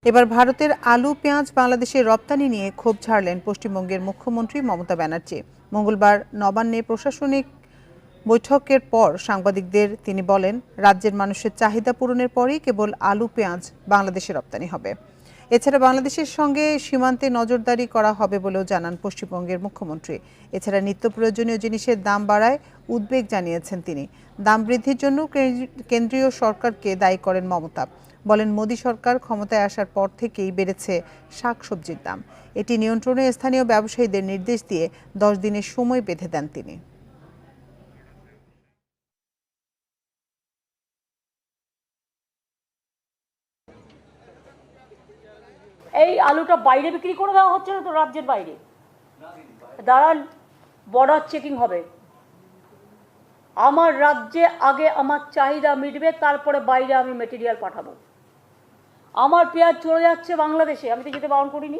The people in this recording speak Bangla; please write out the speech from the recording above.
এবার ভারতের আলু পেঁয়াজ বাংলাদেশে রপ্তানি নিয়ে ক্ষোভ ঝাড়লেন পশ্চিমবঙ্গের মুখ্যমন্ত্রী মমতা ব্যানার্জি। মঙ্গলবার নবান্নে প্রশাসনিক বৈঠকের পর সাংবাদিকদের তিনি বলেন, রাজ্যের মানুষের চাহিদা পূরণের পরেই কেবল আলু পেঁয়াজ বাংলাদেশে রপ্তানি হবে। এছাড়া বাংলাদেশের সঙ্গে সীমান্তে নজরদারি করা হবে বলেও জানান পশ্চিমবঙ্গের মুখ্যমন্ত্রী। এছাড়া নিত্য প্রয়োজনীয় জিনিসের দাম বাড়ায় উদ্বেগ জানিয়েছেন তিনি। দাম বৃদ্ধির জন্য কেন্দ্রীয় সরকারকে দায়ী করেন মমতা। বলেন, মোদী সরকার ক্ষমতায় আসার পর থেকেই বেড়েছে শাকসবজির দাম। এটি নিয়ন্ত্রণে স্থানীয় ব্যবসায়ীদের নির্দেশ দিয়ে 10 দিনের সময় বেঁধে দেন তিনি। এই আলুটা বাইরে বিক্রি করে দেওয়া হচ্ছে না তো, রাজ্যের বাইরে দাঁড়ান, বর্ডার চেকিং হবে। আমার রাজ্যে আগে আমার চাহিদা মিটবে, তারপরে বাইরে আমি মেটেরিয়াল পাঠাবো। আমার পেঁয়াজ চলে যাচ্ছে বাংলাদেশে, আমি তো যেতে বারণ করিনি।